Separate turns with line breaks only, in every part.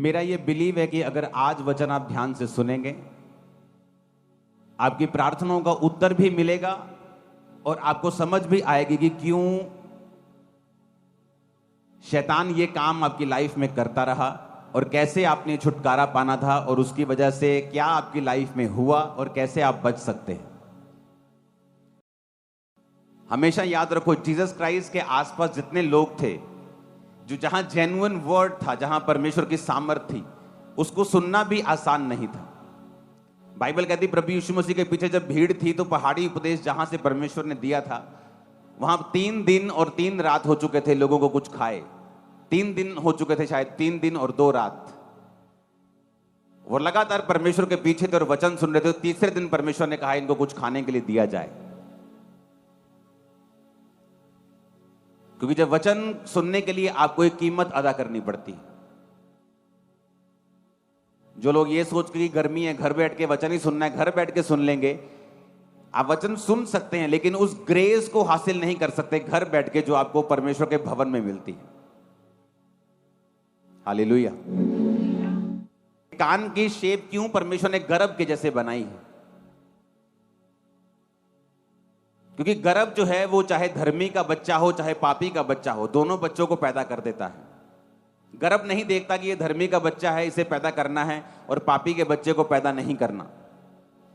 मेरा ये बिलीव है कि अगर आज वचन आप ध्यान से सुनेंगे, आपकी प्रार्थनाओं का उत्तर भी मिलेगा और आपको समझ भी आएगी कि क्यों शैतान ये काम आपकी लाइफ में करता रहा और कैसे आपने छुटकारा पाना था और उसकी वजह से क्या आपकी लाइफ में हुआ और कैसे आप बच सकते हैं। हमेशा याद रखो, जीसस क्राइस्ट के आसपास जितने लोग थे, जो जहां जेन्युइन वर्ड था, जहां परमेश्वर की सामर्थ थी, उसको सुनना भी आसान नहीं था। बाइबल कहती प्रभु यीशु मसीह के पीछे जब भीड़ थी तो पहाड़ी उपदेश जहां से परमेश्वर ने दिया था, वहां 3 दिन और 3 रात हो चुके थे लोगों को कुछ खाए। 3 दिन हो चुके थे, शायद 3 दिन और 2 रात। वो लगातार परमेश्वर के पीछे थे और वचन सुन रहे थे। तीसरे दिन परमेश्वर ने कहा इनको कुछ खाने के लिए दिया जाए, क्योंकि जब वचन सुनने के लिए आपको एक कीमत अदा करनी पड़ती है। जो लोग ये सोच के गर्मी है, घर बैठ के वचन ही सुनना है, घर बैठ के सुन लेंगे, आप वचन सुन सकते हैं लेकिन उस ग्रेस को हासिल नहीं कर सकते घर बैठ के जो आपको परमेश्वर के भवन में मिलती है। हालेलुया। कान की शेप क्यों परमेश्वर ने गर्भ के जैसे बनाई है? क्योंकि गर्भ जो है वो चाहे धर्मी का बच्चा हो चाहे पापी का बच्चा हो, दोनों बच्चों को पैदा कर देता है। गर्भ नहीं देखता कि ये धर्मी का बच्चा है, इसे पैदा करना है, और पापी के बच्चे को पैदा नहीं करना,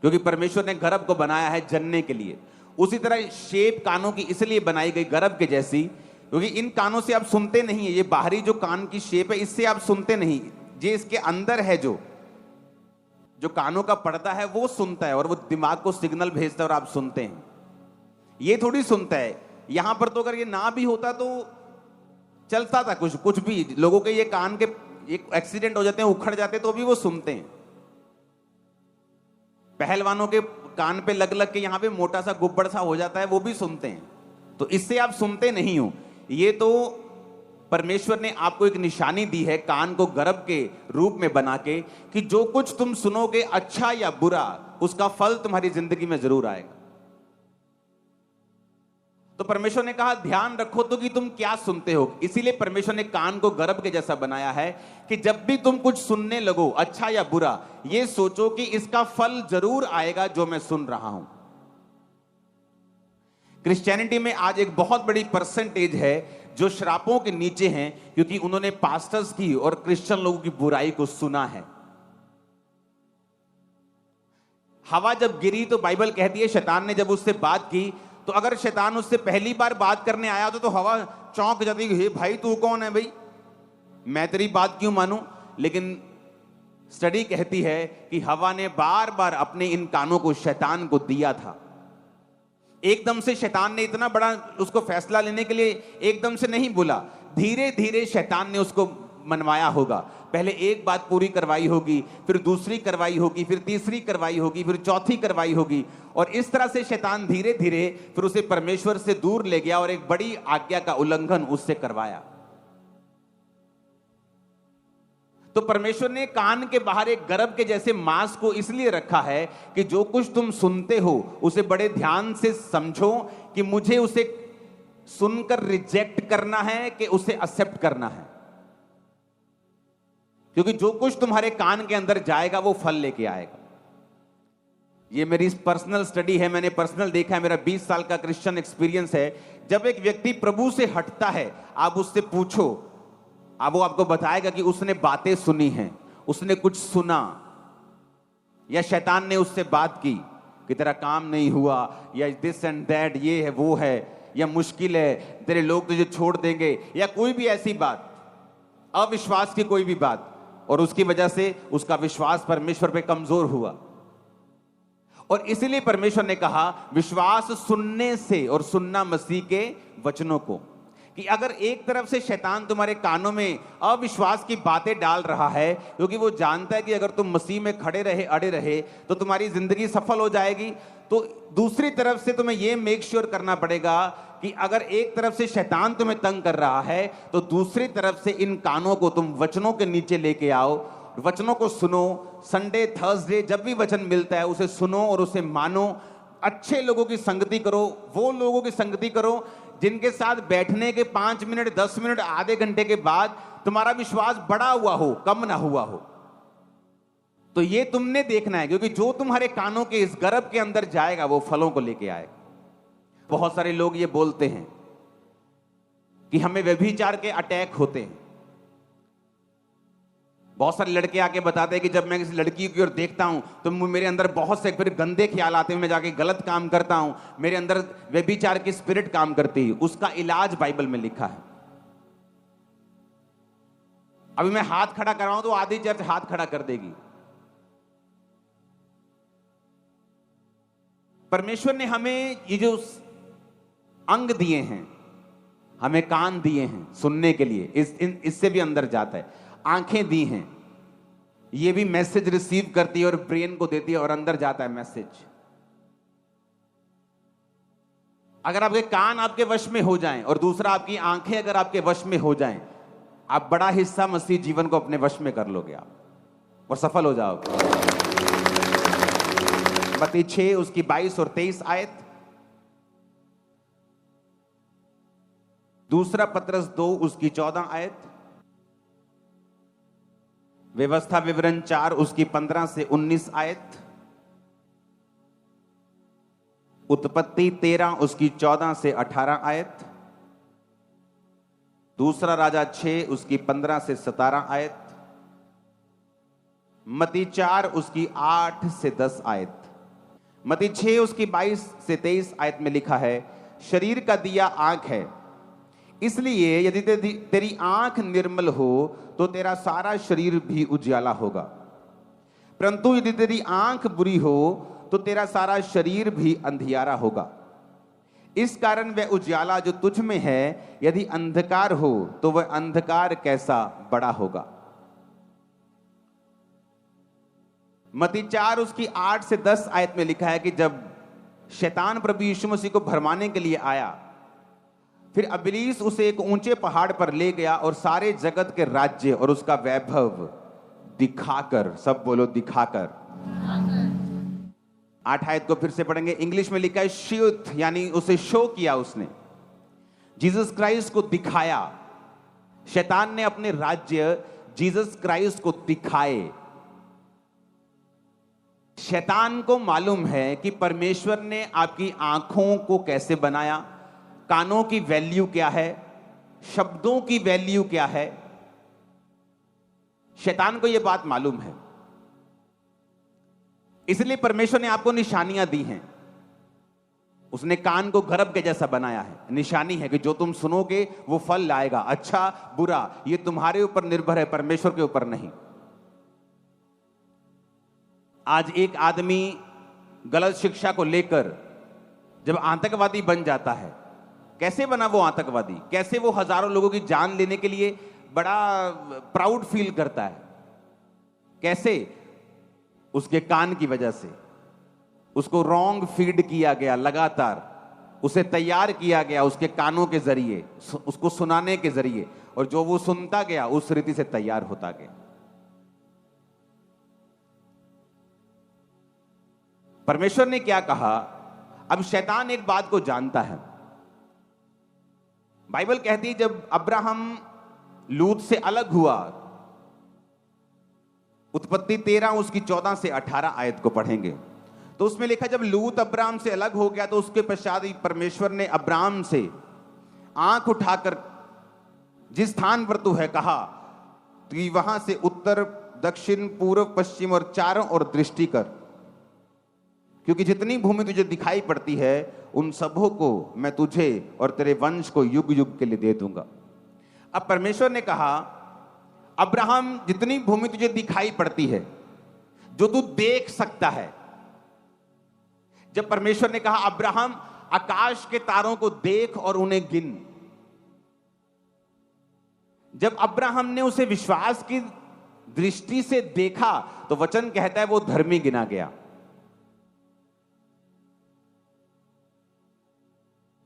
क्योंकि परमेश्वर ने गर्भ को बनाया है जनने के लिए। उसी तरह शेप कानों की इसलिए बनाई गई गर्भ के जैसी, क्योंकि इन कानों से आप सुनते नहीं है। ये बाहरी जो कान की शेप है इससे आप सुनते नहीं, ये इसके अंदर है जो कानों का पर्दा है वो सुनता है और वो दिमाग को सिग्नल भेजता है और आप सुनते हैं। ये थोड़ी सुनता है। यहां पर तो अगर ये ना भी होता तो चलता था कुछ भी। लोगों के ये कान के एक एक्सीडेंट हो जाते हैं, उखड़ जाते हैं, तो भी वो सुनते हैं। पहलवानों के कान पे लग लग के यहां पे मोटा सा गुब्बड़ सा हो जाता है, वो भी सुनते हैं। तो इससे आप सुनते नहीं हो। ये तो परमेश्वर ने आपको एक निशानी दी है कान को गर्भ के रूप में बना के, कि जो कुछ तुम सुनोगे अच्छा या बुरा, उसका फल तुम्हारी जिंदगी में जरूर आएगा। तो परमेश्वर ने कहा ध्यान रखो तो कि तुम क्या सुनते हो। इसीलिए परमेश्वर ने कान को गर्भ के जैसा बनाया है कि जब भी तुम कुछ सुनने लगो, अच्छा या बुरा, ये सोचो कि इसका फल जरूर आएगा जो मैं सुन रहा हूं। क्रिश्चियनिटी में आज एक बहुत बड़ी परसेंटेज है जो श्रापों के नीचे हैं, क्योंकि उन्होंने पास्टर्स की और क्रिश्चियन लोगों की बुराई को सुना है। हवा जब गिरी तो बाइबल कहती है शैतान ने जब उससे बात की, तो अगर शैतान उससे पहली बार बात करने आया तो हवा चौंक जाती है, हे भाई तू कौन है भाई, मैं तेरी बात क्यों मानूं। लेकिन स्टडी कहती है कि हवा ने बार बार अपने इन कानों को शैतान को दिया था। एकदम से शैतान ने इतना बड़ा उसको फैसला लेने के लिए एकदम से नहीं बोला, धीरे धीरे शैतान ने उसको मनवाया होगा। पहले एक बात पूरी करवाई होगी, फिर दूसरी करवाई होगी, फिर तीसरी करवाई होगी, फिर चौथी करवाई होगी, और इस तरह से शैतान धीरे धीरे फिर उसे परमेश्वर से दूर ले गया और एक बड़ी आज्ञा का उल्लंघन उससे करवाया। तो परमेश्वर ने कान के बाहर एक गर्भ के जैसे मांस को इसलिए रखा है कि जो कुछ तुम सुनते हो उसे बड़े ध्यान से समझो कि मुझे उसे सुनकर रिजेक्ट करना है कि उसे एक्सेप्ट करना है। क्योंकि जो कुछ तुम्हारे कान के अंदर जाएगा वो फल लेके आएगा। ये मेरी पर्सनल स्टडी है, मैंने पर्सनल देखा है, मेरा 20 साल का क्रिश्चियन एक्सपीरियंस है। जब एक व्यक्ति प्रभु से हटता है, आप उससे पूछो, अब वो आपको बताएगा कि उसने बातें सुनी हैं, उसने कुछ सुना, या शैतान ने उससे बात की कि तेरा काम नहीं हुआ, या दिस एंड दैट, ये है वो है, या मुश्किल है, तेरे लोग तुझे छोड़ देंगे, या कोई भी ऐसी बात, अविश्वास की कोई भी बात, और उसकी वजह से उसका विश्वास परमेश्वर पे कमजोर हुआ। और इसीलिए परमेश्वर ने कहा विश्वास सुनने से, और सुनना मसीह के वचनों को। कि अगर एक तरफ से शैतान तुम्हारे कानों में अविश्वास की बातें डाल रहा है, क्योंकि वो जानता है कि अगर तुम मसीह में खड़े रहे, अड़े रहे, तो तुम्हारी जिंदगी सफल हो जाएगी, तो दूसरी तरफ से तुम्हें यह मेक श्योर करना पड़ेगा कि अगर एक तरफ से शैतान तुम्हें तंग कर रहा है, तो दूसरी तरफ से इन कानों को तुम वचनों के नीचे लेके आओ, वचनों को सुनो। संडे थर्सडे जब भी वचन मिलता है उसे सुनो और उसे मानो। अच्छे लोगों की संगति करो, वो लोगों की संगति करो जिनके साथ बैठने के 5 मिनट, 10 मिनट, आधे घंटे के बाद तुम्हारा विश्वास बढ़ा हुआ हो, कम ना हुआ हो। तो ये तुमने देखना है, क्योंकि जो तुम्हारे कानों के इस गर्भ के अंदर जाएगा वो फलों को लेके आएगा। बहुत सारे लोग ये बोलते हैं कि हमें व्यभिचार के अटैक होते हैं। बहुत सारे लड़के आके बताते हैं कि जब मैं किसी लड़की की ओर देखता हूं तो मेरे अंदर बहुत से फिर गंदे ख्याल आते हैं, मैं जाके गलत काम करता हूं, मेरे अंदर व्यभिचार की स्पिरिट काम करती है। उसका इलाज बाइबल में लिखा है। अभी मैं हाथ खड़ा कर रहा हूं तो आधी चर्च हाथ खड़ा कर देगी। परमेश्वर ने हमें ये जो अंग दिए हैं, हमें कान दिए हैं सुनने के लिए, इससे भी अंदर जाता है। आंखें दी हैं, ये भी मैसेज रिसीव करती है और ब्रेन को देती है और अंदर जाता है मैसेज। अगर आपके कान आपके वश में हो जाएं और दूसरा आपकी आंखें अगर आपके वश में हो जाएं, आप बड़ा हिस्सा मसीह जीवन को अपने वश में कर लोगे आप, और सफल हो जाओगे। मत्ती 6 उसकी 22 और 23 आयत, दूसरा पतरस 2 उसकी 14 आयत, व्यवस्था विवरण 4 उसकी 15 से 19 आयत, उत्पत्ति 13 उसकी 14 से 18 आयत, दूसरा राजा 6 उसकी 15 से 17 आयत, मत्ती 4 उसकी 8 से 10 आयत, मत्ती 6 उसकी 22 से 23 आयत में लिखा है, शरीर का दिया आंख है, इसलिए यदि तेरी आंख निर्मल हो तो तेरा सारा शरीर भी उजियाला होगा, परंतु यदि तेरी आंख बुरी हो तो तेरा सारा शरीर भी अंधियारा होगा। इस कारण वह उजियाला जो तुझ में है यदि अंधकार हो तो वह अंधकार कैसा बड़ा होगा। मत्ती 4 उसकी 8 से 10 आयत में लिखा है कि जब शैतान प्रभु यीशु मसीह को भरमाने के लिए आया, फिर इब्लीस उसे एक ऊंचे पहाड़ पर ले गया और सारे जगत के राज्य और उसका वैभव दिखाकर, सब बोलो दिखाकर। 8 आयत को फिर से पढ़ेंगे, इंग्लिश में लिखा है शोथ, यानी उसे शो किया उसने, जीसस क्राइस्ट को दिखाया। शैतान ने अपने राज्य जीसस क्राइस्ट को दिखाए। शैतान को मालूम है कि परमेश्वर ने आपकी आंखों को कैसे बनाया, कानों की वैल्यू क्या है, शब्दों की वैल्यू क्या है। शैतान को यह बात मालूम है, इसलिए परमेश्वर ने आपको निशानियां दी हैं। उसने कान को गर्भ के जैसा बनाया है, निशानी है कि जो तुम सुनोगे वो फल लाएगा, अच्छा बुरा, ये तुम्हारे ऊपर निर्भर है, परमेश्वर के ऊपर नहीं। आज एक आदमी गलत शिक्षा को लेकर जब आतंकवादी बन जाता है, कैसे बना वो आतंकवादी, कैसे वो हजारों लोगों की जान लेने के लिए बड़ा प्राउड फील करता है, कैसे? उसके कान की वजह से। उसको रॉन्ग फीड किया गया, लगातार उसे तैयार किया गया उसके कानों के जरिए, उसको सुनाने के जरिए, और जो वो सुनता गया उस रीति से तैयार होता गया। परमेश्वर ने क्या कहा? अब शैतान एक बात को जानता है। बाइबल कहती है जब अब्राहम लूत से अलग हुआ, उत्पत्ति 13 उसकी 14 से 18 आयत को पढ़ेंगे तो उसमें लिखा जब लूत अब्राहम से अलग हो गया तो उसके पश्चात परमेश्वर ने अब्राहम से आंख उठाकर जिस स्थान पर तू है कहा कि वहां से उत्तर दक्षिण पूर्व पश्चिम और चारों ओर दृष्टि कर, क्योंकि जितनी भूमि तुझे दिखाई पड़ती है उन सबों को मैं तुझे और तेरे वंश को युग युग के लिए दे दूंगा। अब परमेश्वर ने कहा अब्राहम जितनी भूमि तुझे दिखाई पड़ती है, जो तू देख सकता है, जब परमेश्वर ने कहा अब्राहम आकाश के तारों को देख और उन्हें गिन, जब अब्राहम ने उसे विश्वास की दृष्टि से देखा तो वचन कहता है वो धर्मी गिना गया।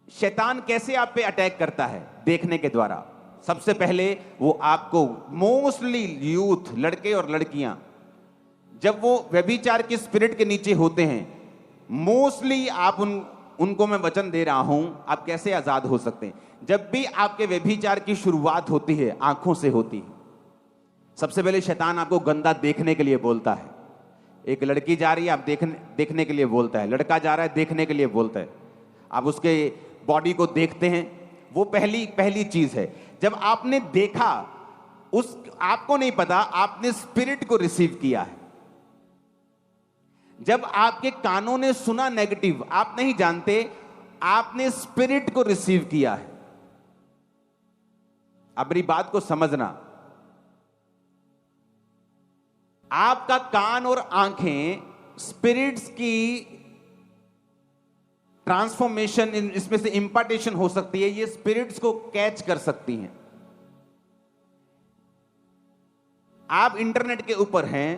शैतान कैसे आप पे अटैक करता है? देखने के द्वारा। सबसे पहले वो आपको, मोस्टली यूथ, लड़के और लड़कियां, जब वो व्यभिचार के स्पिरिट के नीचे होते हैं, मोस्टली आप उनको मैं वचन दे रहा हूं, आप कैसे आजाद हो सकते हैं। जब भी आपके व्यभिचार की शुरुआत होती है, आंखों से होती है। सबसे पहले शैतान आपको गंदा देखने के लिए बोलता है। एक लड़की जा रही है, आप देखने के लिए बोलता है। लड़का जा रहा है, देखने के लिए बोलता है। आप उसके बॉडी को देखते हैं, वो पहली चीज है। जब आपने देखा, आपको नहीं पता, आपने स्पिरिट को रिसीव किया है। जब आपके कानों ने सुना नेगेटिव, आप नहीं जानते, आपने स्पिरिट को रिसीव किया है। अब मेरी बात को समझना, आपका कान और आंखें स्पिरिट्स की ट्रांसफॉर्मेशन, इसमें से इंपार्टेशन हो सकती है, ये स्पिरिट्स को कैच कर सकती हैं। आप इंटरनेट के ऊपर हैं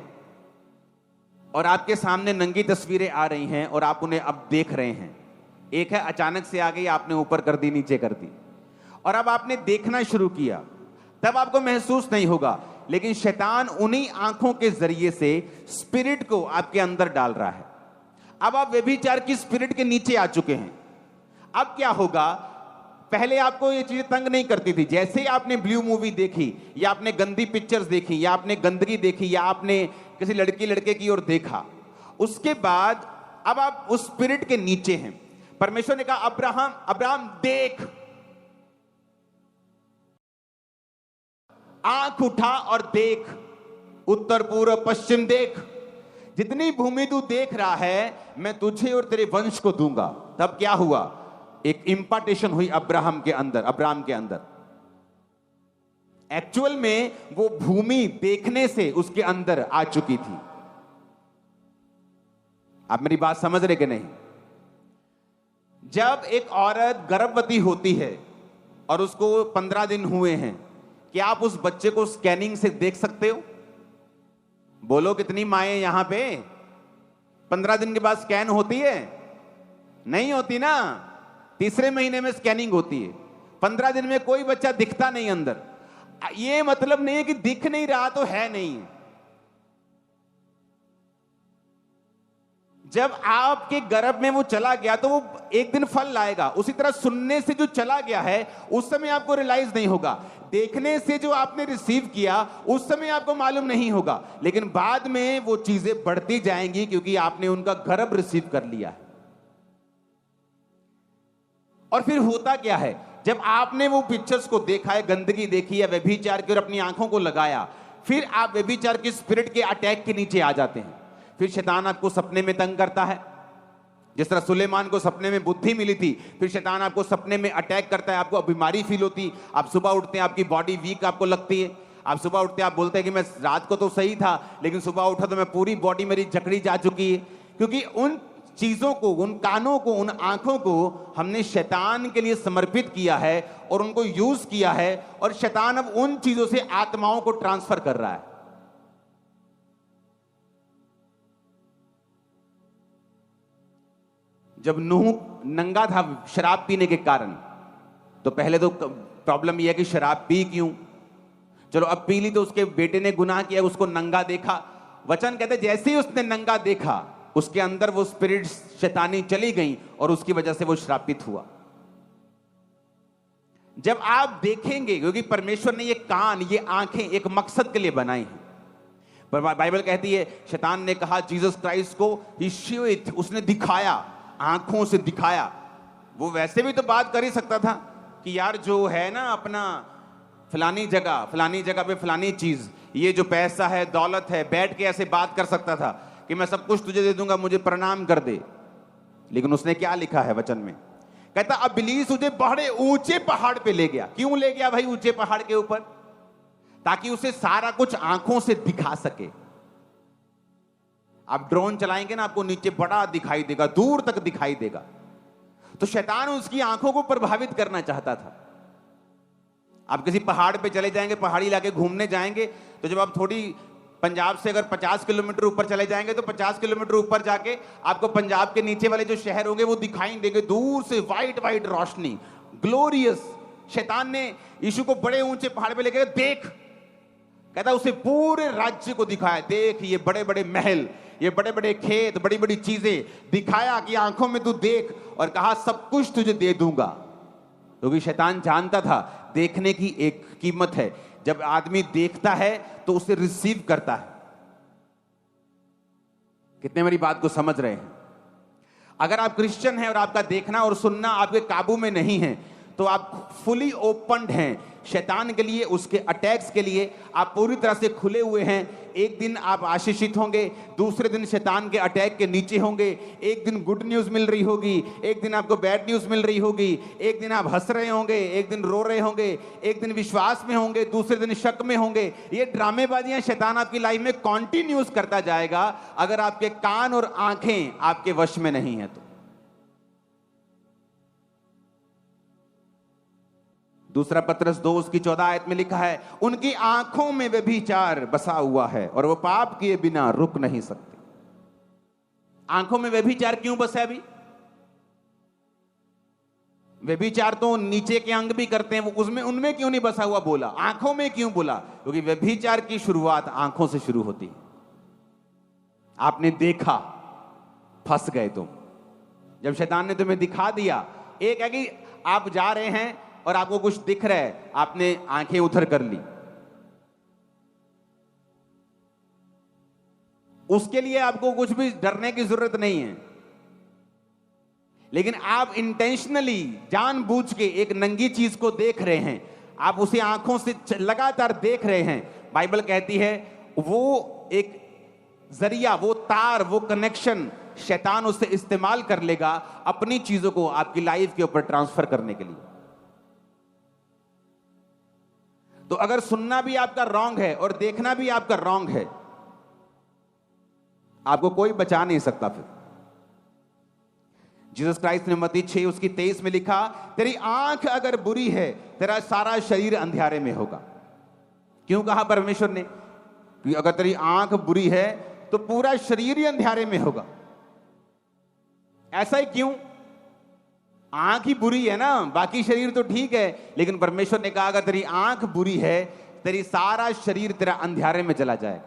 और आपके सामने नंगी तस्वीरें आ रही हैं और आप उन्हें अब देख रहे हैं। एक है अचानक से आ गई, आपने ऊपर कर दी, नीचे कर दी, और अब आपने देखना शुरू किया। तब आपको महसूस नहीं होगा, लेकिन शैतान उन्हीं आंखों के जरिए से स्पिरिट को आपके अंदर डाल रहा है। अब आप व्यभिचार की स्पिरिट के नीचे आ चुके हैं। अब क्या होगा, पहले आपको ये चीजें तंग नहीं करती थी। जैसे ही आपने ब्लू मूवी देखी, या आपने गंदी पिक्चर्स देखी, या आपने गंदगी देखी, या आपने किसी लड़की लड़के की ओर देखा, उसके बाद अब आप उस स्पिरिट के नीचे हैं। परमेश्वर ने कहा, अब्राहम देख, आंख उठा और देख, उत्तर पूर्व पश्चिम देख, जितनी भूमि तू देख रहा है मैं तुझे और तेरे वंश को दूंगा। तब क्या हुआ, एक इंपार्टेशन हुई अब्राहम के अंदर। एक्चुअल में वो भूमि देखने से उसके अंदर आ चुकी थी। आप मेरी बात समझ रहे कि नहीं? जब एक औरत गर्भवती होती है और उसको 15 दिन हुए हैं, क्या आप उस बच्चे को स्कैनिंग से देख सकते हो? बोलो, कितनी माएं यहां पे 15 दिन के बाद स्कैन होती है? नहीं होती ना। तीसरे महीने में स्कैनिंग होती है। 15 दिन में कोई बच्चा दिखता नहीं अंदर। ये मतलब नहीं है कि दिख नहीं रहा तो है नहीं। जब आपके गर्भ में वो चला गया तो वो एक दिन फल लाएगा। उसी तरह सुनने से जो चला गया है उस समय आपको रियलाइज नहीं होगा। देखने से जो आपने रिसीव किया उस समय आपको मालूम नहीं होगा, लेकिन बाद में वो चीजें बढ़ती जाएंगी क्योंकि आपने उनका गर्भ रिसीव कर लिया है। और फिर होता क्या है, जब आपने वो पिक्चर्स को देखा है, गंदगी देखी है, व्यभिचार की और अपनी आंखों को लगाया, फिर आप व्यभिचार के स्पिरिट के अटैक के नीचे आ जाते हैं। फिर शैतान आपको सपने में तंग करता है। जिस तरह सुलेमान को सपने में बुद्धि मिली थी, फिर शैतान आपको सपने में अटैक करता है। आपको बीमारी फील होती, आप सुबह उठते हैं, आपकी बॉडी वीक आपको लगती है। आप सुबह उठते हैं, आप बोलते हैं कि मैं रात को तो सही था, लेकिन सुबह उठा तो मैं पूरी बॉडी मेरी जकड़ी जा चुकी है। क्योंकि उन चीजों को, उन कानों को, उन आंखों को हमने शैतान के लिए समर्पित किया है और उनको यूज किया है, और शैतान अब उन चीजों से आत्माओं को ट्रांसफर कर रहा है। जब नूह नंगा था शराब पीने के कारण, तो पहले तो प्रॉब्लम यह है कि शराब पी क्यों? चलो अब पी ली तो उसके बेटे ने गुनाह किया, उसको नंगा देखा। वचन कहते जैसे ही उसने नंगा देखा, उसके अंदर वो स्पिरिट शैतानी चली गई और उसकी वजह से वो श्रापित हुआ। जब आप देखेंगे, क्योंकि परमेश्वर ने ये कान, ये आंखें एक मकसद के लिए बनाई हैं। पर बाइबल कहती है शैतान ने कहा जीसस क्राइस्ट को, ही शोड, उसने दिखाया, आंखों से दिखाया। वो वैसे भी तो बात कर ही सकता था कि यार जो है ना अपना फलानी जगह पे फलानी चीज, ये जो पैसा है, दौलत है, बैठ के ऐसे बात कर सकता था कि मैं सब कुछ तुझे दे दूंगा, मुझे प्रणाम कर दे। लेकिन उसने क्या लिखा है वचन में? कहता इब्लीस तुझे बड़े ऊंचे पहाड़ पे ले गया। क्यों ले गया भाई ऊंचे पहाड़ के ऊपर? ताकि उसे सारा कुछ आंखों से दिखा सके। आप ड्रोन चलाएंगे ना, आपको नीचे बड़ा दिखाई देगा, दूर तक दिखाई देगा। तो शैतान उसकी आंखों को प्रभावित करना चाहता था। आप किसी पहाड़ पे चले जाएंगे, पहाड़ी इलाके घूमने जाएंगे, तो जब आप थोड़ी पंजाब से अगर 50 किलोमीटर ऊपर चले जाएंगे, तो 50 किलोमीटर ऊपर जाके आपको पंजाब के नीचे वाले जो शहर होंगे वो दिखाई देंगे, दूर से वाइट वाइट रोशनी, ग्लोरियस। शैतान ने यीशु को बड़े ऊंचे पहाड़ पे लेकर देख, कहता उसे पूरे राज्य को दिखाया, देख ये बड़े बड़े महल, ये बड़े बड़े खेत, बड़ी बड़ी चीजें दिखाया कि आंखों में तू देख, और कहा सब कुछ तुझे दे दूंगा। क्योंकि शैतान जानता था देखने की एक कीमत है। जब आदमी देखता है तो उसे रिसीव करता है। कितने मेरी बात को समझ रहे हैं? अगर आप क्रिश्चियन हैं और आपका देखना और सुनना आपके काबू में नहीं है, तो आप फुली ओपन्ड हैं शैतान के लिए, उसके अटैक्स के लिए। आप पूरी तरह से खुले हुए हैं। एक दिन आप आशीषित होंगे, दूसरे दिन शैतान के अटैक के नीचे होंगे। एक दिन गुड न्यूज मिल रही होगी, एक दिन आपको बैड न्यूज मिल रही होगी। एक दिन आप हंस रहे होंगे, एक दिन रो रहे होंगे, एक दिन विश्वास में होंगे, दूसरे दिन शक में होंगे। ये ड्रामेबाजियां शैतान आपकी लाइफ में कॉन्टिन्यूस करता जाएगा, अगर आपके कान और आंखें आपके वश में नहीं है तो। दूसरा पत्रस 2 उसकी 14 आयत में लिखा है, उनकी आंखों में व्यभिचार बसा हुआ है और वो पाप किए बिना रुक नहीं सकते। आंखों में व्यभिचार क्यों बसा है? अभी व्यभिचार तो नीचे के अंग भी करते हैं, वो उसमें उनमें क्यों नहीं बसा हुआ बोला? आंखों में क्यों बोला? क्योंकि व्यभिचार की शुरुआत आंखों से शुरू होती है। आपने देखा, फंस गए तुम। जब शैतान ने तुम्हें दिखा दिया, एक है कि आप जा रहे हैं और आपको कुछ दिख रहा है, आपने आंखें उधर कर ली, उसके लिए आपको कुछ भी डरने की जरूरत नहीं है। लेकिन आप इंटेंशनली, जानबूझ के एक नंगी चीज को देख रहे हैं, आप उसे आंखों से लगातार देख रहे हैं। बाइबल कहती है वो एक जरिया, वो तार, वो कनेक्शन शैतान उससे इस्तेमाल कर लेगा अपनी चीजों को आपकी लाइफ के ऊपर ट्रांसफर करने के लिए। तो अगर सुनना भी आपका रॉन्ग है और देखना भी आपका रॉन्ग है, आपको कोई बचा नहीं सकता। फिर जीसस क्राइस्ट ने मत्ती 6 उसकी 23 में लिखा, तेरी आंख अगर बुरी है, तेरा सारा शरीर अंधियारे में होगा। क्यों कहा परमेश्वर ने कि अगर तेरी आंख बुरी है तो पूरा शरीर ही अंधियारे में होगा? ऐसा ही क्यों? आंख ही बुरी है ना, बाकी शरीर तो ठीक है। लेकिन परमेश्वर ने कहा अगर तेरी आंख बुरी है, तेरी सारा शरीर तेरा अंधियारे में चला जाए।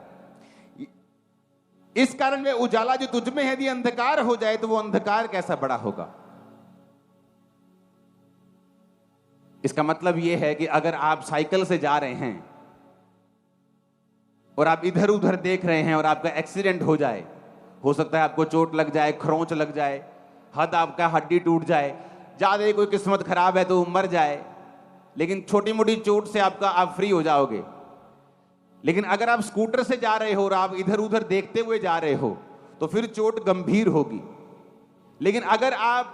इस कारण वे उजाला जो तुझ में है यदि अंधकार हो जाए, तो वो अंधकार कैसा बड़ा होगा। इसका मतलब यह है कि अगर आप साइकिल से जा रहे हैं और आप इधर उधर देख रहे हैं और आपका एक्सीडेंट हो जाए, हो सकता है आपको चोट लग जाए, खरोंच लग जाए, आपका हड्डी टूट जाए, ज्यादा कोई किस्मत खराब है तो मर जाए, लेकिन छोटी मोटी चोट से आप फ्री हो जाओगे। लेकिन अगर आप स्कूटर से जा रहे हो और आप इधर उधर देखते हुए जा रहे हो, तो फिर चोट गंभीर होगी। लेकिन अगर आप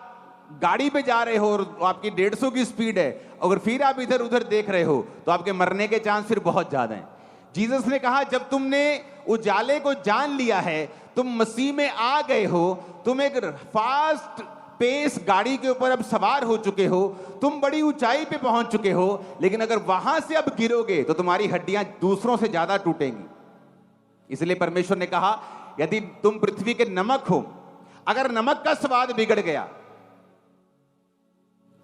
गाड़ी पे जा रहे हो और आपकी 150 की स्पीड है, अगर फिर आप इधर उधर देख रहे हो, तो आपके मरने के चांस फिर बहुत ज्यादा हैं। जीसस ने कहा जब तुमने उजाले को जान लिया है, तुम मसीह में आ गए हो, तुम एक फास्ट पेस गाड़ी के ऊपर अब सवार हो चुके हो, तुम बड़ी ऊंचाई पे पहुंच चुके हो, लेकिन अगर वहां से अब गिरोगे तो तुम्हारी हड्डियां दूसरों से ज्यादा टूटेंगी। इसलिए परमेश्वर ने कहा यदि तुम पृथ्वी के नमक हो, अगर नमक का स्वाद बिगड़ गया,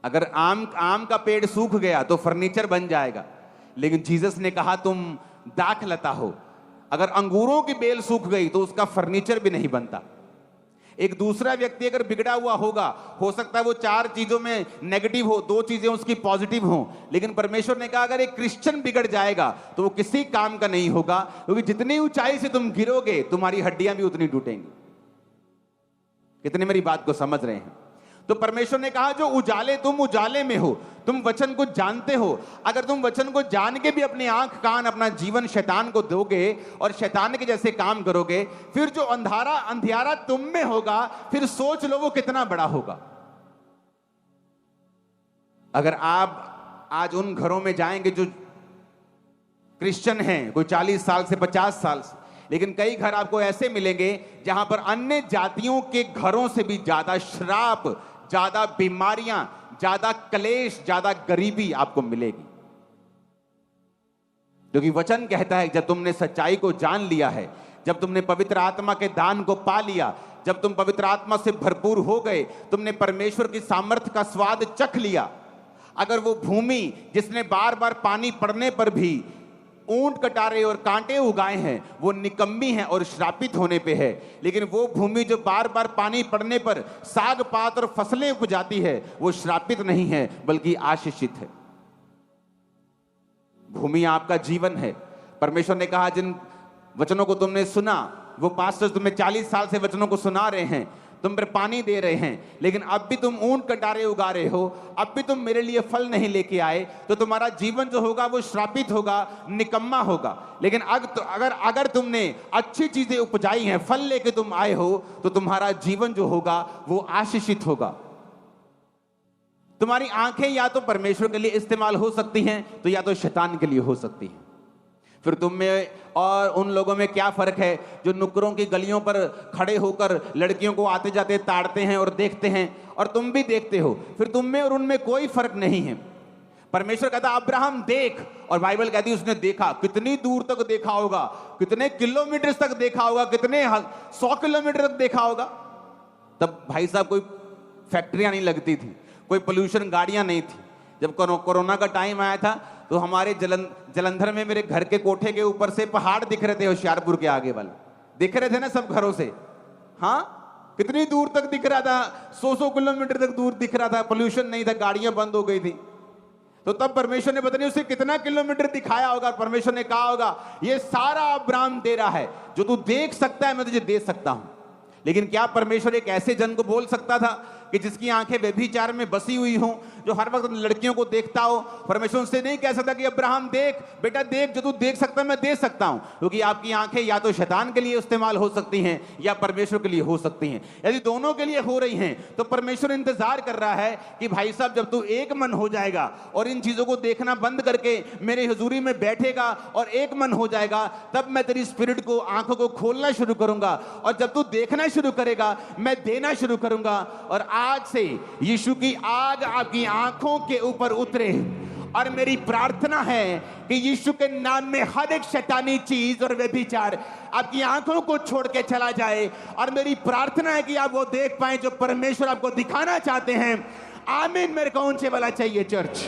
अगर आम का पेड़ सूख गया तो फर्नीचर बन जाएगा। लेकिन जीसस ने कहा तुम दाखलता हो, अगर अंगूरों की बेल सूख गई तो उसका फर्नीचर भी नहीं बनता। एक दूसरा व्यक्ति अगर बिगड़ा हुआ होगा, हो सकता है वो 4 चीजों में नेगेटिव हो, 2 चीजें उसकी पॉजिटिव हो, लेकिन परमेश्वर ने कहा अगर एक क्रिश्चियन बिगड़ जाएगा तो वो किसी काम का नहीं होगा, क्योंकि जितनी ऊंचाई से तुम गिरोगे तुम्हारी हड्डियां भी उतनी टूटेंगी। कितने मेरी बात को समझ रहे हैं? तो परमेश्वर ने कहा जो उजाले, तुम उजाले में हो, तुम वचन को जानते हो, अगर तुम वचन को जान के भी अपनी आंख कान अपना जीवन शैतान को दोगे और शैतान के जैसे काम करोगे, फिर जो अंधियारा तुम में होगा, फिर सोच लो वो कितना बड़ा होगा। अगर आप आज उन घरों में जाएंगे जो क्रिश्चियन हैं, कोई 40 साल से 50 साल से, लेकिन कई घर आपको ऐसे मिलेंगे जहां पर अन्य जातियों के घरों से भी ज्यादा श्राप, ज्यादा बीमारियां, ज्यादा क्लेश, ज्यादा गरीबी आपको मिलेगी। क्योंकि वचन कहता है जब तुमने सच्चाई को जान लिया है, जब तुमने पवित्र आत्मा के दान को पा लिया, जब तुम पवित्र आत्मा से भरपूर हो गए, तुमने परमेश्वर की सामर्थ्य का स्वाद चख लिया, अगर वो भूमि जिसने बार बार पानी पड़ने पर भी ऊंट कटारे और कांटे उगाए हैं वो निकम्मी है और श्रापित होने पे है, लेकिन वो भूमि जो बार बार पानी पड़ने पर साग पात और फसलें उपजाती है वो श्रापित नहीं है बल्कि आशीषित है। भूमि आपका जीवन है। परमेश्वर ने कहा जिन वचनों को तुमने सुना, वो पास्टर्स तुम्हें 40 साल से वचनों को सुना रहे हैं, तुम पर पानी दे रहे हैं, लेकिन अब भी तुम ऊंट कटारे उगा रहे हो, अब भी तुम मेरे लिए फल नहीं लेके आए, तो तुम्हारा जीवन जो होगा वो श्रापित होगा, निकम्मा होगा। लेकिन अगर तुमने अच्छी चीजें उपजाई हैं, फल लेके तुम आए हो, तो तुम्हारा जीवन जो होगा वो आशीषित होगा। तुम्हारी आंखें या तो परमेश्वर के लिए इस्तेमाल हो सकती हैं, तो या तो शैतान के लिए हो सकती हैं। फिर तुम में और उन लोगों में क्या फर्क है जो नुक्करों की गलियों पर खड़े होकर लड़कियों को आते जाते ताड़ते हैं और देखते हैं, और तुम भी देखते हो। फिर तुम में और उनमें कोई फर्क नहीं है। परमेश्वर कहता अब्राहम देख, और बाइबल कहती है उसने देखा। कितनी दूर तक देखा होगा, कितने किलोमीटर तक देखा होगा, कितने 100 किलोमीटर तक देखा होगा। तब भाई साहब कोई फैक्ट्रियां नहीं लगती थी, कोई पोल्यूशन गाड़ियां नहीं थी। जब कोरोना का टाइम आया था तो हमारे जलंधर में मेरे घर के कोठे के ऊपर से पहाड़ दिख रहे थे, होशियारपुर के आगे वाले दिख रहे थे ना सब घरों से। हाँ, कितनी दूर तक दिख रहा था, 100 किलोमीटर तक दूर दिख रहा था, पोल्यूशन नहीं था, गाड़ियां बंद हो गई थी। तो तब परमेश्वर ने पता नहीं उसे कितना किलोमीटर दिखाया होगा। परमेश्वर ने कहा होगा ये सारा अब्राहम तेरा है, जो तू देख सकता है मैं तुझे दे सकता हूं। लेकिन क्या परमेश्वर एक ऐसे जन को बोल सकता था कि जिसकी आंखें व्यभिचार में बसी हुई हों, जो हर वक्त लड़कियों को देखता हो? परमेश्वर उससे नहीं कह सकता कि अब्राहम देख बेटा देख, जो तू देख सकता है मैं दे सकता हूं, क्योंकि आपकी आंखें या तो शैतान के लिए इस्तेमाल हो सकती हैं या परमेश्वर के लिए हो सकती हैं। यदि दोनों के लिए हो रही हैं तो परमेश्वर इंतजार कर रहा है कि भाई साहब जब तू एक मन हो जाएगा और इन चीजों को देखना बंद करके मेरे हुजूरी में बैठेगा और एक मन हो जाएगा, तब मैं तेरी स्पिरिट को, आंखों को खोलना शुरू करूंगा, और जब तू देखना शुरू करेगा मैं देना शुरू करूंगा। और आज से यीशु की आग आपकी आंखों के ऊपर उतरे। और मेरी प्रार्थना है कि यीशु के नाम में हर एक शैतानी चीज और व्यभिचार आपकी आंखों को छोड़ के चला जाए। और मेरी प्रार्थना है कि आप वो देख पाए जो परमेश्वर आपको दिखाना चाहते हैं। आमीन। मेरे को ऊंचे वाला चाहिए चर्च।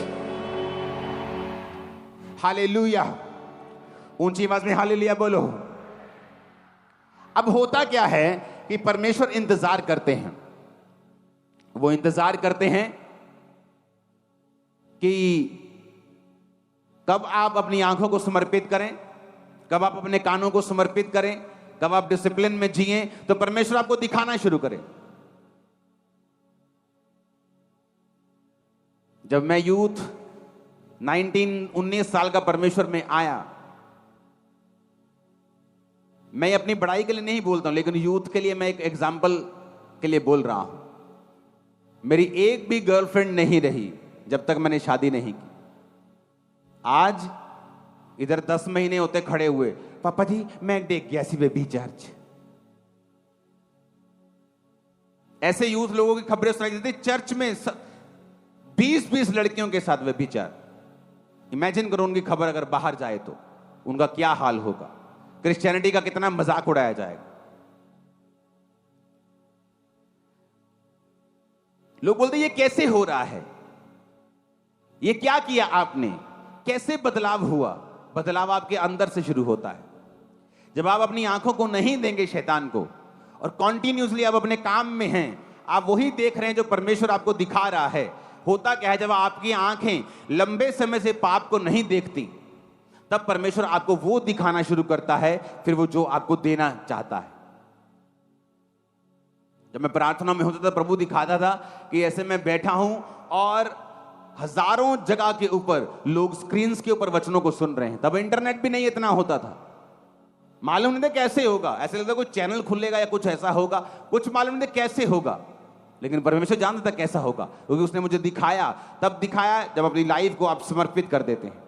हालेलुया। ऊंची आवाज में हालेलुया बोलो। अब होता क्या है कि परमेश्वर इंतजार करते हैं, वो इंतजार करते हैं कि कब आप अपनी आंखों को समर्पित करें, कब आप अपने कानों को समर्पित करें, कब आप डिसिप्लिन में जिएं, तो परमेश्वर आपको दिखाना शुरू करे। जब मैं यूथ 19 साल का परमेश्वर में आया, मैं अपनी बड़ाई के लिए नहीं बोलता हूं, लेकिन यूथ के लिए मैं एक एग्जाम्पल के लिए बोल रहा हूं। मेरी एक भी गर्लफ्रेंड नहीं रही जब तक मैंने शादी नहीं की। आज इधर 10 महीने होते खड़े हुए, पापा जी मैं देख गया सी बेबी चर्च। ऐसे यूथ लोगों की खबरें सुनाई देती चर्च में 20-20 लड़कियों के साथ व्यभिचार। इमेजिन करो उनकी खबर अगर बाहर जाए तो उनका क्या हाल होगा, क्रिश्चियनिटी का कितना मजाक उड़ाया जाएगा। लोग बोलते ये कैसे हो रहा है, ये क्या किया आपने, कैसे बदलाव हुआ? बदलाव आपके अंदर से शुरू होता है। जब आप अपनी आंखों को नहीं देंगे शैतान को और कॉन्टिन्यूसली आप अपने काम में हैं, आप वही देख रहे हैं जो परमेश्वर आपको दिखा रहा है। होता क्या है, जब आपकी आंखें लंबे समय से पाप को नहीं देखती, तब परमेश्वर आपको वो दिखाना शुरू करता है, फिर वो जो आपको देना चाहता है। जब मैं प्रार्थना में होता था, प्रभु दिखाता था कि ऐसे मैं बैठा हूं और हजारों जगह के ऊपर लोग स्क्रीन्स के ऊपर वचनों को सुन रहे हैं। तब इंटरनेट भी नहीं इतना होता था, मालूम नहीं था कैसे होगा। ऐसे लगता कोई चैनल खुलेगा या कुछ ऐसा होगा, कुछ मालूम नहीं था कैसे होगा, लेकिन परमेश्वर जानता था कैसा होगा, क्योंकि उसने मुझे दिखाया। तब दिखाया जब अपनी लाइफ को आप समर्पित कर देते हैं।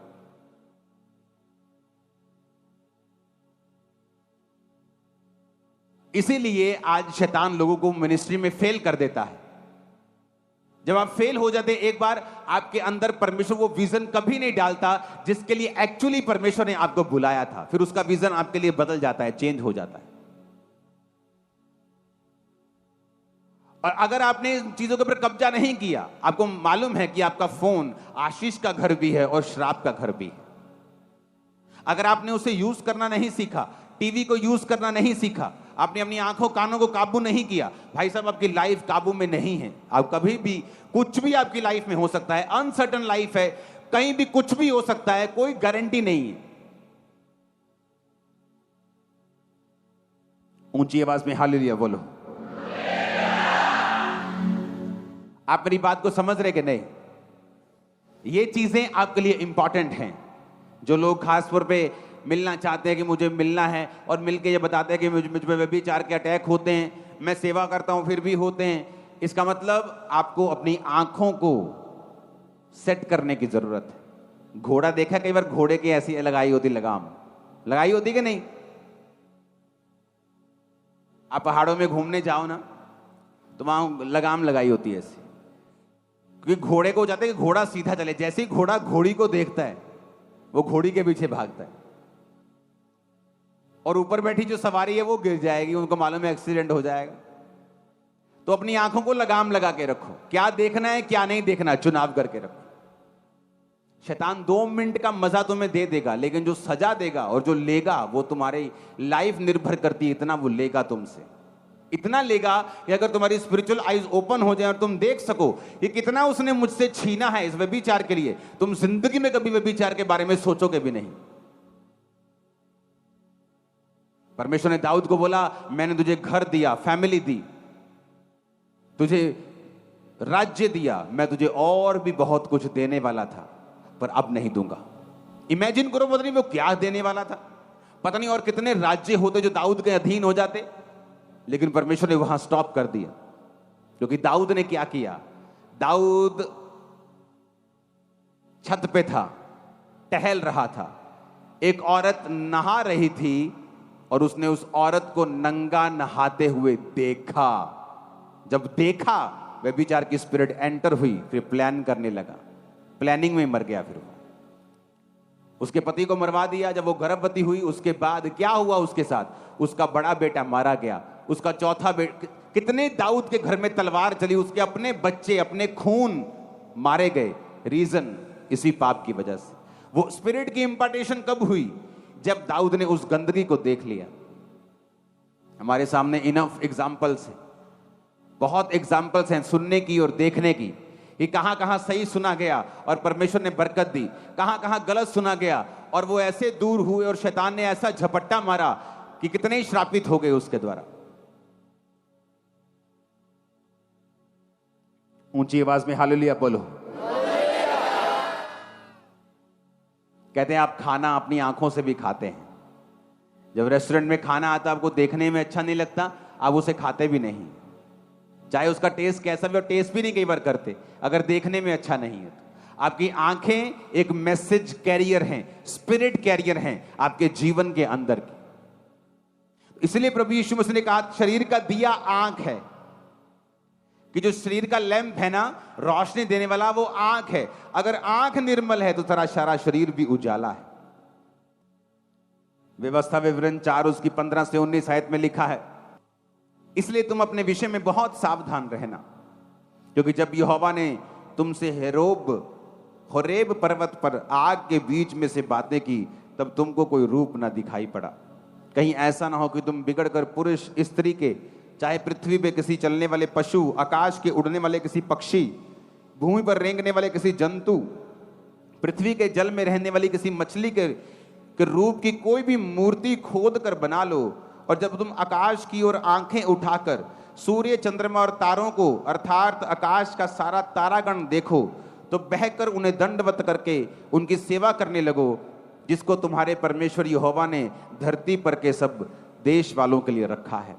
इसीलिए आज शैतान लोगों को मिनिस्ट्री में फेल कर देता है। जब आप फेल हो जाते एक बार, आपके अंदर परमेश्वर वो विजन कभी नहीं डालता जिसके लिए एक्चुअली परमेश्वर ने आपको बुलाया था। फिर उसका विजन आपके लिए बदल जाता है, चेंज हो जाता है। और अगर आपने इन चीजों के ऊपर कब्जा नहीं किया, आपको मालूम है कि आपका फोन आशीष का घर भी है और श्राप का घर भी है। अगर आपने उसे यूज करना नहीं सीखा, टीवी को यूज करना नहीं सीखा, आपने अपनी आंखों कानों को काबू नहीं किया, भाई साहब आपकी लाइफ काबू में नहीं है। आप कभी भी कुछ भी आपकी लाइफ में हो सकता है, अनसर्टन लाइफ है, कहीं भी कुछ भी हो सकता है, कोई गारंटी नहीं है। ऊंची आवाज में हालेलुया बोलो। आप मेरी बात को समझ रहे कि नहीं? ये चीजें आपके लिए इंपॉर्टेंट हैं। जो लोग खास तौर पे मिलना चाहते हैं कि मुझे मिलना है, और मिलके ये बताते हैं कि मुझ पे व्यभिचार के अटैक होते हैं, मैं सेवा करता हूं फिर भी होते हैं, इसका मतलब आपको अपनी आंखों को सेट करने की जरूरत है। घोड़ा देखा कई बार, घोड़े की ऐसी लगाई होती लगाम, लगाई होती कि नहीं? आप पहाड़ों में घूमने जाओ ना तो वहां लगाम लगाई होती है ऐसी, क्योंकि घोड़े को चाहते हैं कि घोड़ा सीधा चले। जैसे ही घोड़ा घोड़ी को देखता है वो घोड़ी के पीछे भागता है, और ऊपर बैठी जो सवारी है वो गिर जाएगी, उनको मालूम है एक्सीडेंट हो जाएगा। तो अपनी आंखों को लगाम लगा के रखो, क्या देखना है क्या नहीं देखना चुनाव करके रखो। शैतान 2 मिनट का मजा तुम्हें दे देगा, लेकिन जो सजा देगा और जो लेगा वो तुम्हारी लाइफ निर्भर करती है। इतना वो लेगा तुमसे, इतना लेगा कि अगर तुम्हारी स्पिरिचुअल आईज ओपन हो जाए और तुम देख सको कि कितना उसने मुझसे छीना है इस व्यभिचार के लिए, तुम जिंदगी में कभी व्यभिचार के बारे में सोचोगे भी नहीं। परमेश्वर ने दाऊद को बोला, मैंने तुझे घर दिया, फैमिली दी, तुझे राज्य दिया, मैं तुझे और भी बहुत कुछ देने वाला था, पर अब नहीं दूंगा। इमेजिन करो, पता नहीं वो क्या देने वाला था, पता नहीं और कितने राज्य होते जो दाऊद के अधीन हो जाते, लेकिन परमेश्वर ने वहां स्टॉप कर दिया। क्योंकि दाऊद ने क्या किया? दाऊद छत पे था, टहल रहा था, एक औरत नहा रही थी और उसने उस औरत को नंगा नहाते हुए देखा। जब देखा, व्यभिचार की स्पिरिट एंटर हुई, फिर प्लान करने लगा, प्लानिंग में मर गया। फिर वो उसके पति को मरवा दिया। जब वो गर्भवती हुई, उसके बाद क्या हुआ उसके साथ? उसका बड़ा बेटा मारा गया, उसका चौथा बेटा, कितने दाऊद के घर में तलवार चली, उसके अपने बच्चे, अपने खून मारे गए। रीजन इसी पाप की वजह से। वो स्पिरिट की इंपार्टेशन कब हुई? जब दाऊद ने उस गंदगी को देख लिया। हमारे सामने इनफ एग्जाम्पल्स हैं, बहुत एग्जाम्पल्स हैं सुनने की और देखने की, कि कहां कहां सही सुना गया और परमेश्वर ने बरकत दी, कहां कहां गलत सुना गया और वो ऐसे दूर हुए और शैतान ने ऐसा झपट्टा मारा कि कितने श्रापित हो गए उसके द्वारा। ऊंची आवाज में हालेलुया बोलो। कहते हैं आप खाना अपनी आंखों से भी खाते हैं। जब रेस्टोरेंट में खाना आता है, आपको देखने में अच्छा नहीं लगता, आप उसे खाते भी नहीं, चाहे उसका टेस्ट कैसा भी हो, टेस्ट भी नहीं कई बार करते अगर देखने में अच्छा नहीं है तो। आपकी आंखें एक मैसेज कैरियर हैं, स्पिरिट कैरियर हैं आपके जीवन के अंदर की। इसलिए प्रभु यीशु मसीह ने कहा शरीर का दिया आंख है, कि जो शरीर का लैंप है ना, रोशनी देने वाला, वो आंख है। अगर आंख निर्मल है तो तेरा सारा शरीर भी उजाला है। व्यवस्था विवरण 4 उसकी 15 से 19 आयत में लिखा है, इसलिए तुम अपने विषय में बहुत सावधान रहना, क्योंकि जब यहोवा ने तुमसे होरेब पर्वत पर आग के बीच में से बातें की, तब तुमको कोई रूप ना दिखाई पड़ा। कहीं ऐसा ना हो कि तुम बिगड़कर पुरुष स्त्री के, चाहे पृथ्वी पे किसी चलने वाले पशु, आकाश के उड़ने वाले किसी पक्षी, भूमि पर रेंगने वाले किसी जंतु, पृथ्वी के जल में रहने वाली किसी मछली के रूप की कोई भी मूर्ति खोद कर बना लो। और जब तुम आकाश की ओर आंखें उठाकर सूर्य, चंद्रमा और तारों को, अर्थात आकाश का सारा तारागण देखो, तो बहकर उन्हें दंडवत करके उनकी सेवा करने लगो, जिसको तुम्हारे परमेश्वर यहोवा ने धरती पर के सब देश वालों के लिए रखा है।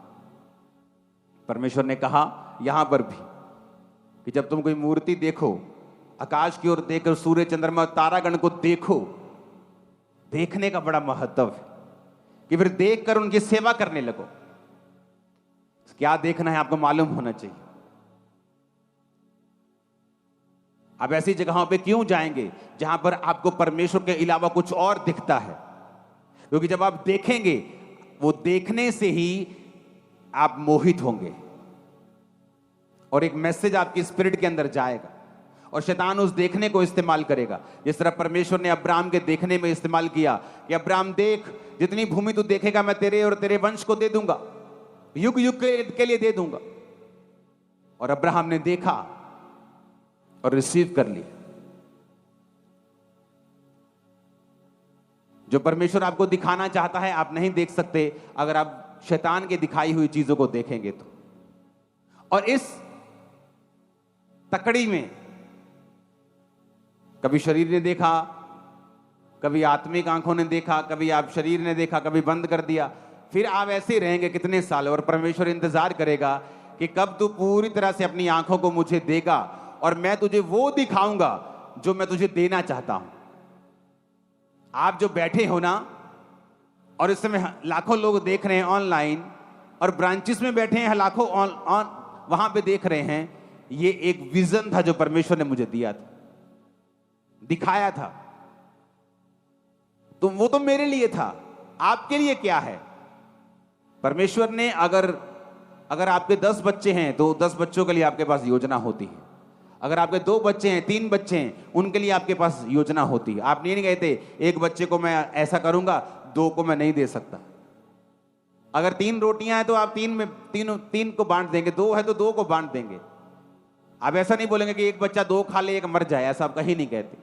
परमेश्वर ने कहा यहां पर भी कि जब तुम कोई मूर्ति देखो, आकाश की ओर देखकर सूर्य, चंद्रमा और तारागण को देखो, देखने का बड़ा महत्व है कि फिर देखकर उनकी सेवा करने लगो। क्या देखना है आपको मालूम होना चाहिए। आप ऐसी जगहों पे क्यों जाएंगे जहां पर आपको परमेश्वर के अलावा कुछ और दिखता है? क्योंकि जब आप देखेंगे, वो देखने से ही आप मोहित होंगे और एक मैसेज आपकी स्पिरिट के अंदर जाएगा और शैतान उस देखने को इस्तेमाल करेगा। जिस तरह परमेश्वर ने अब्राहम के देखने में इस्तेमाल किया कि अब्राहम देख, जितनी भूमि तू देखेगा मैं तेरे और तेरे वंश को दे दूंगा, युग युग के लिए दे दूंगा। और अब्राहम ने देखा और रिसीव कर लिया। जो परमेश्वर आपको दिखाना चाहता है आप नहीं देख सकते अगर आप शैतान के दिखाई हुई चीजों को देखेंगे तो। और इस तकड़ी में कभी शरीर ने देखा, कभी आत्मिक आंखों ने देखा, कभी आप शरीर ने देखा, कभी बंद कर दिया, फिर आप ऐसे ही रहेंगे कितने साल। और परमेश्वर इंतजार करेगा कि कब तू पूरी तरह से अपनी आंखों को मुझे देगा और मैं तुझे वो दिखाऊंगा जो मैं तुझे देना चाहता हूं। आप जो बैठे हो ना, और इस समय लाखों लोग देख रहे हैं ऑनलाइन, और ब्रांचेस में बैठे हैं लाखों वहां पे देख रहे हैं, ये एक विजन था जो परमेश्वर ने मुझे दिया था, दिखाया था। तो वो तो मेरे लिए था, आपके लिए क्या है? परमेश्वर ने अगर आपके 10 बच्चे हैं तो 10 बच्चों के लिए आपके पास योजना होती है। अगर आपके 2 बच्चे हैं, 3 बच्चे हैं, उनके लिए आपके पास योजना होती है। आप नहीं कहते एक बच्चे को मैं ऐसा करूंगा, 2 को मैं नहीं दे सकता। अगर 3 रोटियां हैं तो आप 3 को बांट देंगे, 2 है तो 2 को बांट देंगे। आप ऐसा नहीं बोलेंगे कि एक बच्चा 2 खा ले एक मर जाए, ऐसा आप कहीं नहीं कहते।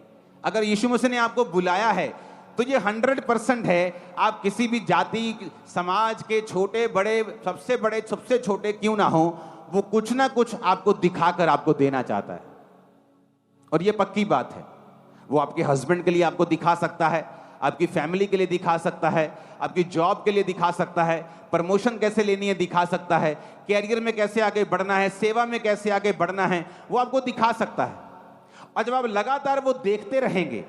अगर यीशु मसीह ने आपको बुलाया है तो ये 100% है। आप किसी भी जाति समाज के छोटे बड़े, सबसे छोटे क्यों ना हो, वो कुछ ना कुछ आपको दिखाकर आपको देना चाहता है। और ये पक्की बात है। वो आपके हस्बैंड के लिए आपको दिखा सकता है, आपकी फैमिली के लिए दिखा सकता है, आपकी जॉब के लिए दिखा सकता है, प्रमोशन कैसे लेनी है दिखा सकता है, कैरियर में कैसे आगे बढ़ना है, सेवा में कैसे आगे बढ़ना है, वो आपको दिखा सकता है। और जब आप लगातार वो देखते रहेंगे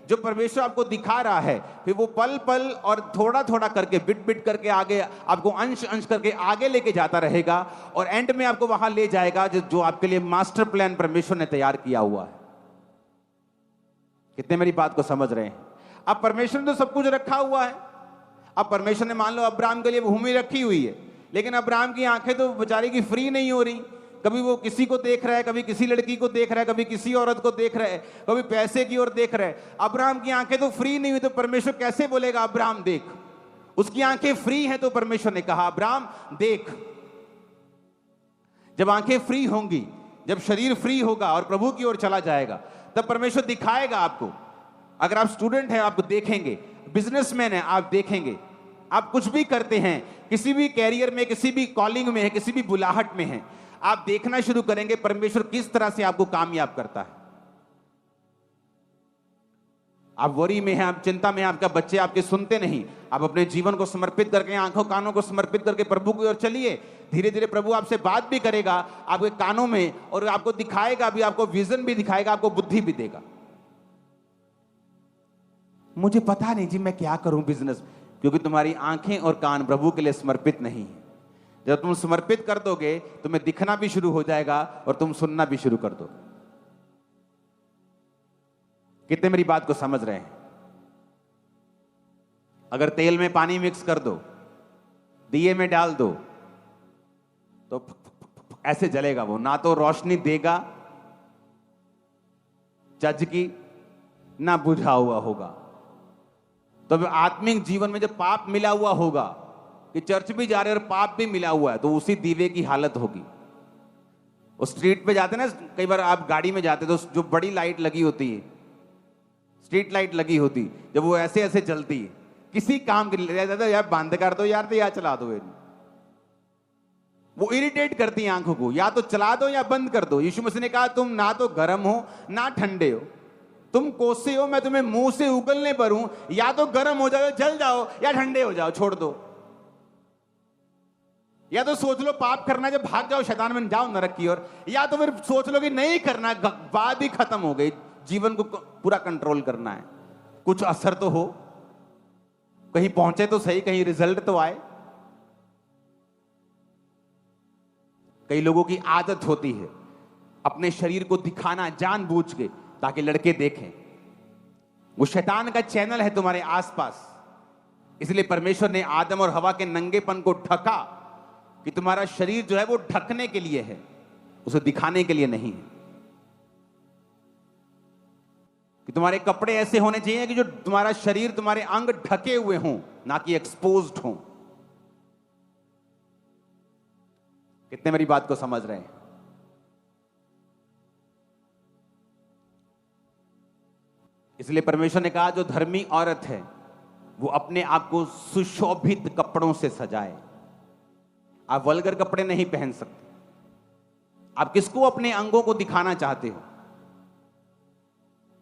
जो परमेश्वर आपको दिखा रहा है, फिर वो पल पल और थोड़ा थोड़ा करके, बिट बिट करके आगे आपको अंश अंश करके आगे लेके जाता रहेगा और एंड में आपको वहां ले जाएगा जो आपके लिए मास्टर प्लान परमेश्वर ने तैयार किया हुआ है। कितने मेरी बात को समझ रहे हैं? अब परमेश्वर ने तो सब कुछ रखा हुआ है। अब परमेश्वर ने मान लो अब्राहम के लिए भूमि रखी हुई है, लेकिन अब्राहम की आंखें तो बेचारे की फ्री नहीं हो रही। कभी वो किसी को देख रहा है, कभी किसी लड़की को देख रहा है, कभी किसी औरत को देख रहा है, कभी पैसे की ओर देख रहा है। अब्राहम की आंखें तो फ्री नहीं हुई, तो परमेश्वर कैसे बोलेगा अब्राहम देख? उसकी आंखें फ्री हैं तो परमेश्वर ने कहा अब्राहम देख। जब आंखें फ्री होंगी, जब शरीर फ्री होगा और प्रभु की ओर चला जाएगा, तब परमेश्वर दिखाएगा आपको। अगर आप स्टूडेंट हैं आपको देखेंगे, बिजनेसमैन है आप देखेंगे, आप कुछ भी करते हैं, किसी भी कैरियर में, किसी भी कॉलिंग में है, किसी भी बुलाहट में है, आप देखना शुरू करेंगे परमेश्वर किस तरह से आपको कामयाब करता है। आप वरी में हैं, आप चिंता में हैं, आपका बच्चे आपके सुनते नहीं, आप अपने जीवन को समर्पित करके, आंखों कानों को समर्पित करके प्रभु की ओर चलिए। धीरे धीरे प्रभु आपसे बात भी करेगा आपके कानों में, और आपको दिखाएगा भी, आपको विजन भी दिखाएगा, आपको बुद्धि भी देगा। मुझे पता नहीं जी मैं क्या करूं बिजनेस, क्योंकि तुम्हारी आंखें और कान प्रभु के लिए समर्पित नहीं है। जब तुम समर्पित कर दोगे तुम्हें दिखना भी शुरू हो जाएगा और तुम सुनना भी शुरू कर दोगे। कितने मेरी बात को समझ रहे हैं? अगर तेल में पानी मिक्स कर दो, दिए में डाल दो, तो ऐसे जलेगा वो, ना तो रोशनी देगा चज की, ना बुझा हुआ होगा। तो आत्मिक जीवन में जब पाप मिला हुआ होगा, कि चर्च भी जा रहे हैं और पाप भी मिला हुआ है, तो उसी दीवे की हालत होगी। उस स्ट्रीट पे जाते ना, कई बार आप गाड़ी में जाते तो जो बड़ी लाइट लगी होती है, स्ट्रीट लाइट लगी होती, जब वो ऐसे ऐसे जलती है, किसी काम के लिए यार बंद कर दो यार, तो यार चला दो, वो इरिटेट करती है आंखों को, या तो चला दो या बंद कर दो। यीशु मसीह ने कहा तुम ना तो गर्म हो ना ठंडे हो, तुम कोसे हो, मैं तुम्हें मुंह से उगलने पर हूं, या तो गर्म हो जाओ जल जाओ, या ठंडे हो जाओ छोड़ दो। या तो सोच लो पाप करना जब भाग जाओ शैतान में जाओ नरक की ओर, या तो फिर सोच लो कि नहीं करना, बात ही खत्म हो गई, जीवन को पूरा कंट्रोल करना है, कुछ असर तो हो, कहीं पहुंचे तो सही, कहीं रिजल्ट तो आए। कई लोगों की आदत होती है अपने शरीर को दिखाना जानबूझ के, ताकि लड़के देखें। वो शैतान का चैनल है तुम्हारे आसपास। इसलिए परमेश्वर ने आदम और हवा के नंगेपन को ढका, कि तुम्हारा शरीर जो है वो ढकने के लिए है, उसे दिखाने के लिए नहीं है। कि तुम्हारे कपड़े ऐसे होने चाहिए कि जो तुम्हारा शरीर, तुम्हारे अंग ढके हुए हों, ना कि एक्सपोज्ड हों। कितने मेरी बात को समझ रहे हैं? इसलिए परमेश्वर ने कहा जो धर्मी औरत है वो अपने आप को सुशोभित कपड़ों से सजाए। आप वल्गर कपड़े नहीं पहन सकते। आप किसको अपने अंगों को दिखाना चाहते हो?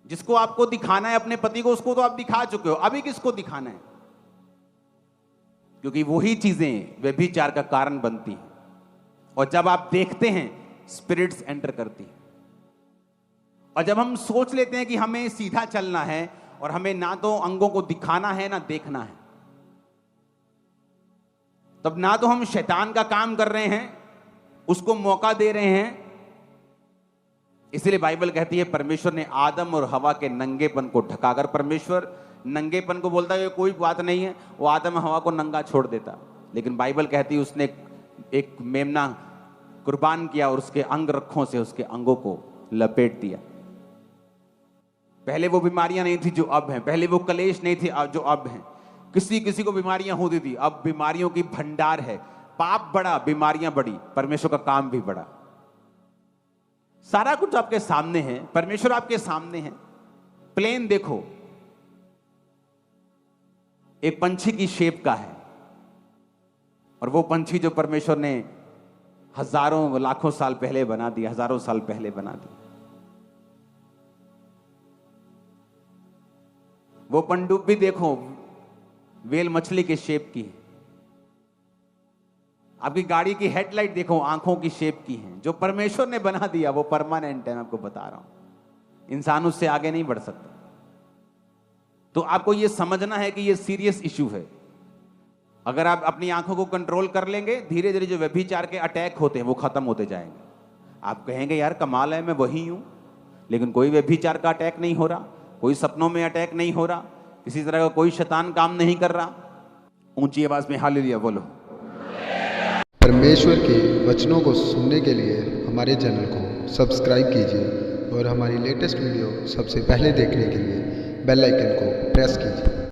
जिसको आपको दिखाना है अपने पति को, उसको तो आप दिखा चुके हो, अभी किसको दिखाना है? क्योंकि वही चीजें व्यभिचार का कारण बनती हैं। और जब आप देखते हैं, स्पिरिट्स एंटर करती हैं। और जब हम सोच लेते हैं कि हमें सीधा चलना है और हमें ना तो अंगों को दिखाना है ना देखना है, तब ना तो हम शैतान का काम कर रहे हैं, उसको मौका दे रहे हैं। इसलिए बाइबल कहती है परमेश्वर ने आदम और हवा के नंगेपन को ढका। अगर परमेश्वर नंगेपन को बोलता है कोई बात नहीं है, वो आदम हवा को नंगा छोड़ देता। लेकिन बाइबल कहती है उसने एक मेमना कुर्बान किया और उसके अंग रखों से उसके अंगों को लपेट दिया। पहले वो बीमारियां नहीं थी जो अब हैं, पहले वो कलेश नहीं थे जो अब हैं। किसी किसी को बीमारियां होती थी, अब बीमारियों की भंडार है। पाप बड़ा, बीमारियां बड़ी, परमेश्वर का काम भी बड़ा। सारा कुछ आपके सामने है, परमेश्वर आपके सामने है। प्लेन देखो, एक पंछी की शेप का है, और वो पंछी जो परमेश्वर ने हजारों लाखों साल पहले बना दिया, हजारों साल पहले बना दिया। वो पनडुब्बी देखो, वेल मछली के शेप की है। आपकी गाड़ी की हेडलाइट देखो, आंखों की शेप की है। जो परमेश्वर ने बना दिया वो परमानेंट है, मैं आपको बता रहा हूं। इंसान उससे आगे नहीं बढ़ सकता। तो आपको यह समझना है कि यह सीरियस इशू है। अगर आप अपनी आंखों को कंट्रोल कर लेंगे, धीरे धीरे जो व्यभिचार के अटैक होते हैं वो खत्म होते जाएंगे। आप कहेंगे यार कमाल है, मैं वही हूं, लेकिन कोई व्यभिचार का अटैक नहीं हो रहा, कोई सपनों में अटैक नहीं हो रहा, किसी तरह का कोई शैतान काम नहीं कर रहा। ऊंची आवाज में हालेलुया बोलो।
परमेश्वर के वचनों को सुनने के लिए हमारे चैनल को सब्सक्राइब कीजिए और हमारी लेटेस्ट वीडियो सबसे पहले देखने के लिए बेल आइकन को प्रेस कीजिए।